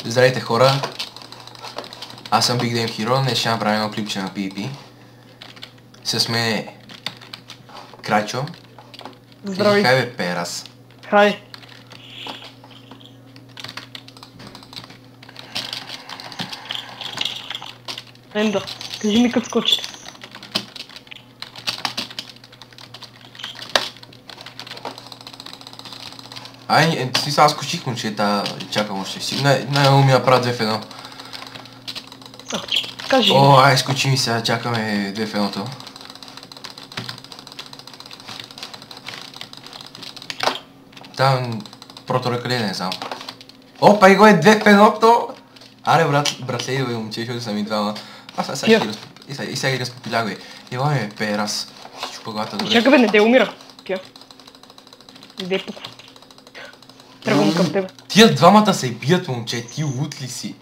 Здравейте хора, аз съм Big Damn Hero, днес ще направим едно клипче на PvP. С мен е Крачо. Здрави. Хай бе, перас. Хай. Енда, кажи ми като скочите. Ай, аз скочих момчета, чакам още си. Най-много ми направя 2 в 1. Кажи. О, ай, скочи ми сега, чакаме 2 в 1-то. Там проторъка ли не знам. Опа, и го е 2 в 1-то! Аре, братле, идва и момче, защото са ми двама. Аз сега ги разпопилях, бе. Ева ме, перас. Ще чупа главата добре. Чакай бе, не те умира. Кя? Иде пуква. Тръгвам към тебе. Тия двамата се бият, момче, ти лут ли си?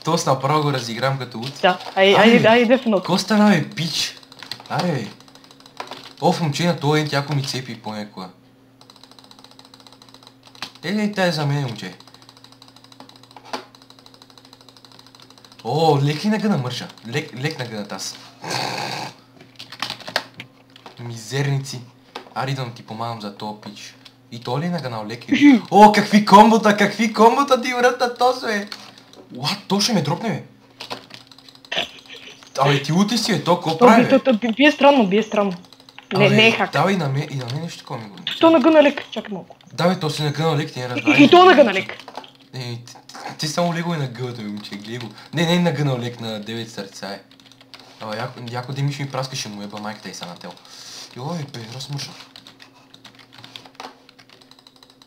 Тоест направо го разиграм като лут. Да, айде в едното. Ко стана бе, пич? Аре бе. Оф, момче, на този тяко ми цепи понекога. Тя е за мен, момче. О, лек ли на гъна мърша? Лек на гъна таз. Мизерници. Аре, идвам ти помагам за този пич. И то ли е на гъна лек или? О, какви комбота ти врата тос, бе! What? То ще ме дропне, бе. Абе, ти лути си, бе, то ко прави, бе? Бие странно. Не е хак. Давай и на мен нещо такова ми го. То на гъна лек, чакай малко. Давай, то си на гъна лек, ти не разбавай. И то на гъна лек. Ти само лего и на гъвата, момче, гледай го. Не на гъна лек, на 9 сърца е. Ама яко Димиш ми праскаше му еба майката и са на тел. Йой, бе, размърша.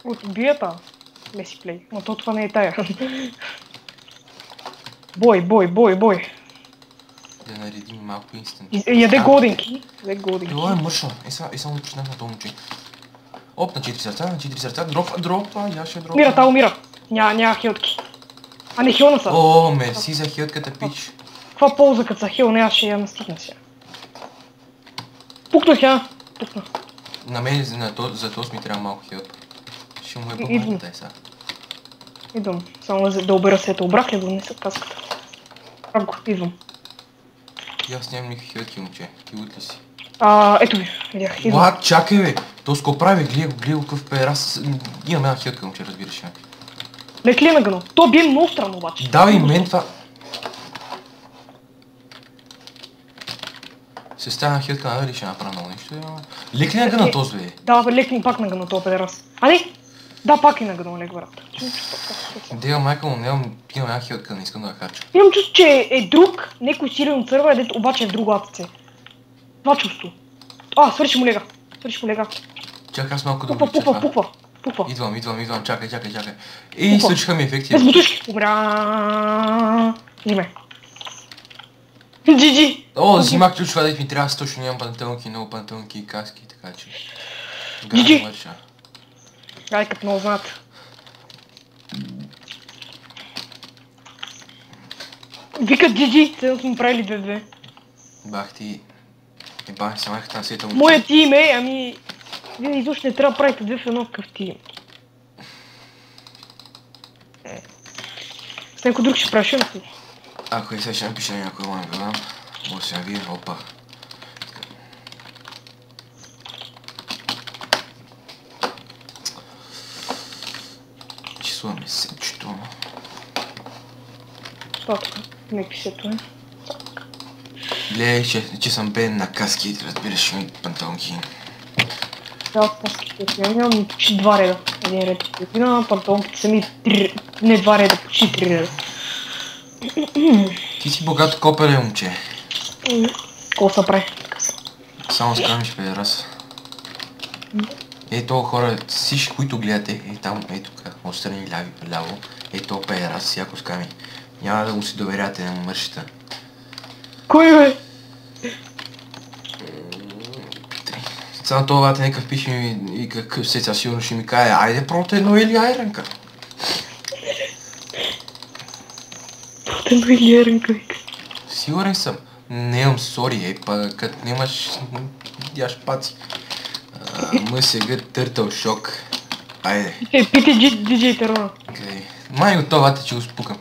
От бията. Меси плей. Но то това не е тая. Бой. Да наредим малко инстант. Яде голдинки. Йой, мърша. Само почнах на това момче. Оп, на 4 сърца, дропа, я ще дропа. Умира, та умира. Няма хилтки. А не хилна са. О, мерси за хилтката, пич. Каква полза като са хил, не аз ще я настигна сега. Пукнах я. На мен за този ми трябва малко хилт. Ще му е по-майката сега. Идвам. Само да обера сета. Обрах ли да не са каската? Идвам. И аз нямам никакви хилтки, момче. Ти лут ли си? Ето ви, видях. Идвам. Лад, чакай бе! То ско прави, гледай го какъв перас. Имам една хилтка, момче, разбираш ме. Лек ли е нагънал? То бие много странно обаче. Давай мен това... Се стана хилтка, надали ще направя много нещо. Лек ли е нагънал този, бе? Да, бе, лек ми пак нагънал този педерас. А не? Да, пак е нагънал, лек, брат. Дега, майка му, имам една хилтка, не искам да я харча. Имам чувство, че е друг, некой силен от сървър, дето обаче е в друго АТЦ. Това чувство. Свърши му лега. Чакай, аз малко да Пуква. Идвам, чакай. И свършиха ми ефекти. Без бутушки. Умря. Взиме. GG. О, взимах ключ, да ми трябва точно, нямам пантелки, много пантелки и каски, така че... GG. Мърша. Ай, като много знаят. Викат GG, сега сме правили 2-2. Бах ти... Ебах се майката на света му. Моят тим е, ами... Вие изобщо не трябва да правите 2 в 1 къв тим. С някой друг ще правиш ли? Ако и сега ще напиша някой лайк, да? Може да се навие, опа. Число месечето. Точно, некви сето е. Гледай, че съм беден на каски, разбираш ми панталонки. Да, каските имам почти 2 реда. Един ред и половина, панталонките са ми 3... Не 2 реда, почти 3 реда. Ти си богато копеле, момче. Какво се прави? Само скамиш, педерас. Ето хора, всички, които гледате, там, тук, отстрани ляво, ето педерас, всяко сками. Няма да му си доверяте на мършите. Кой бе? Само това бате някакъв пише ми и какъв сега сигурно ще ми каже, айде проте едно или айренка. Проте едно или айренка, вика. Сигурен съм. Не имам сори, като нямаш яш паци. МСГ Turtle Shock. Айде. Питай DJ Terror. Май готова, че го спукам.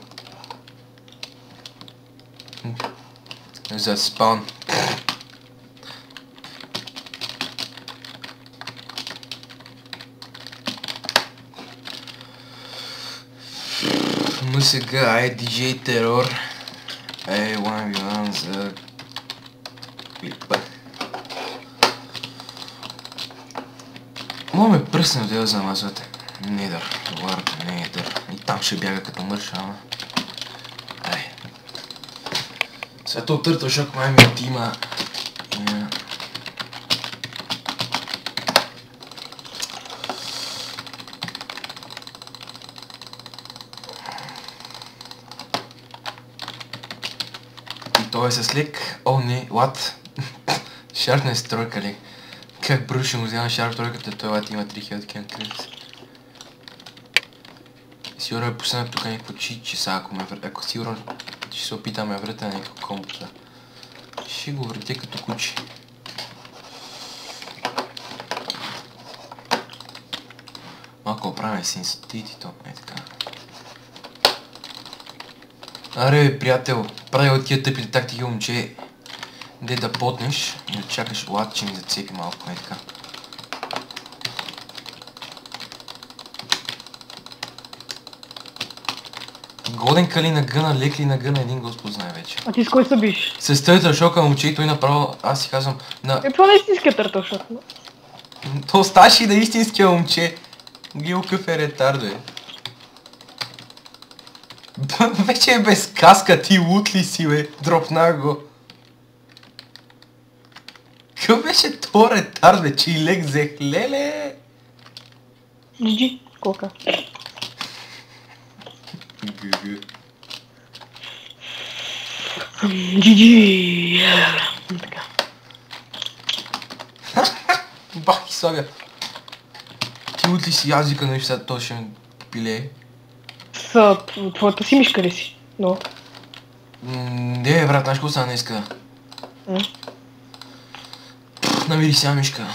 За спаун. Но сега е DJ Terror. Е, 1v1 за клипа. Мога ме пръсне да я замазвате. Недър, Ward, недър. И там ще бяга като мърша, ама. Ай. Свето Turtle Shock май ми отима. Той е с лик. О, не, what? Sharpness тройка ли? Как бързо ще му взема Sharp тройката, той лад има 3 хелтки на кръвите. Сигурно е пуснат тук някакво часа, ако сигурно ще се опитаме врата на някакво компута. Ще го въртя като куче. Малко оправяме сенситивити, е така. Аре, приятел, прави от тия тъпите тактики, момче. Де да потнеш и да чакаш лад, че ми зацепи малко, е така. Годенка ли на гъна, лек ли на гъна, един господ знае вече. А ти с кой се биш? С Turtle Shock, момче, и той направо, аз си казвам, на... Е, това не е истинския Turtle Shock, но... То ставаше и да е истинския, момче. Гил къв е ретардо, е. Вече е без каска, ти лут ли си, бе? Дропна го. Къв беше то ретард, бе, че и лек взех, леле? GG, колка. GG. Така. Бах, ти слабя. Ти лут ли си, аз вика, нали сега то ще ме попилее. С твоята си мишка ли си? Но. Не, брат, знаеш какво стана днеска? Намери сега мишка.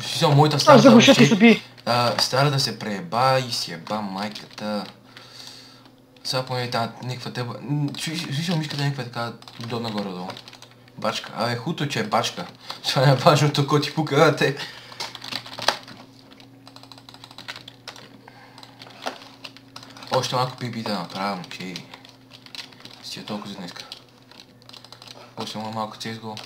Сега моята старата заглуша ти се би. Старата се прееба и си еба майката. Сега поне тази някаква тъба... Виждал мишката някаква така удобна горе-долу. Бачка. Абе, хуто, че е бачка. Това не е важното, ко ти пука, те. Още малко пипи да направя, че си е толкова за днеска. Още малко CSGO.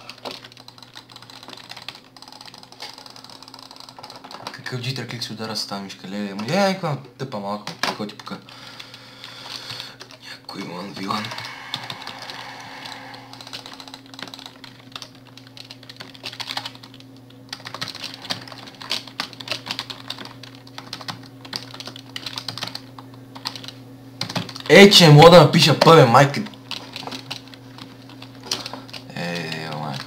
Какъв джитър клик се удара с тази мишка, леле. Някаква тъпа малко, какво ти пука. Някой 1v1. Че не мога да напиша пъве, майка. Майка.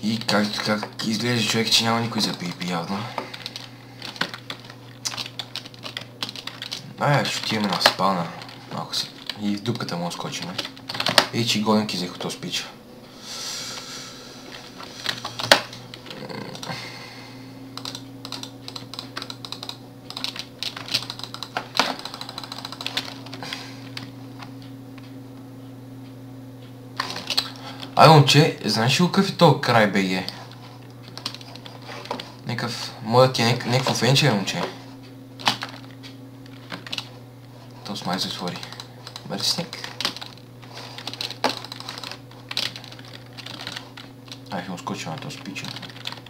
И как изглежда човек, че няма никой за пипи явно. Ще отиваме на спална. Малко си. И в дупката му скочим. Че годенки взех от този спича. Момче, знаеш ли какъв е този край БГ? Някакъв... Моят ти е някакво фенче, момче. То с май затвори. Мърсник. Ще му скочим на този спича.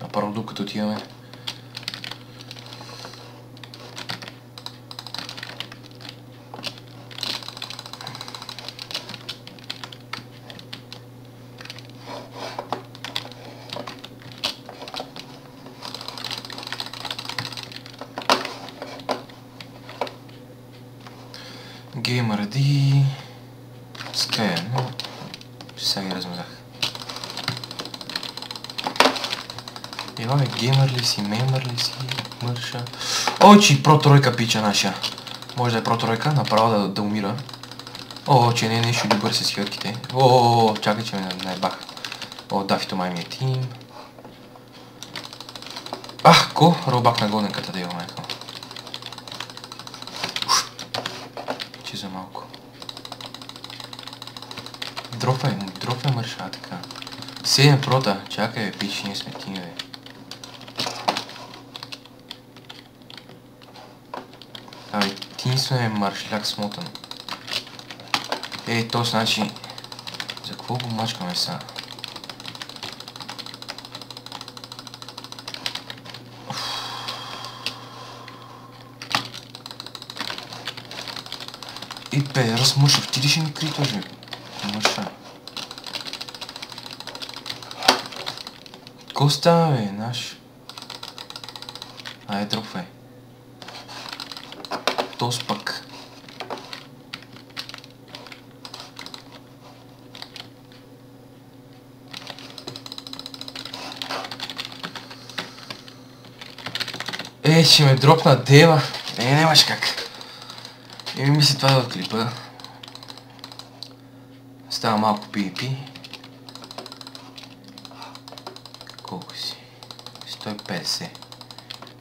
А първо докато отиваме. Gamer ID... Ская, но... Сега ги размазах. Имаме геймър ли си, меймър ли си, мърша... Че про тройка пича наша. Може да е про тройка, направо да умира. Че не е нещо добър с хилките. Чакай, че ме наебах. Дафито май ми е тим. Ролбак на годенката да има майка. Дропай марша, така. 7 прота, чакай бе, пич, ние сме тими, бе. Абе, ти сме маршляк смотан. Ей, то значи... За какво го мачкаме сега? Ей, бе, размършав, ти ли ще ми критваш, бе? Мърша. Ко става, бе, наш? Айде, дропвай. Тос пък. Ще ме дропна дева. Нямаш как. Мисли това да клипа. Става малко PvP. Колко си? 150.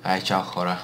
Ай, чао хора.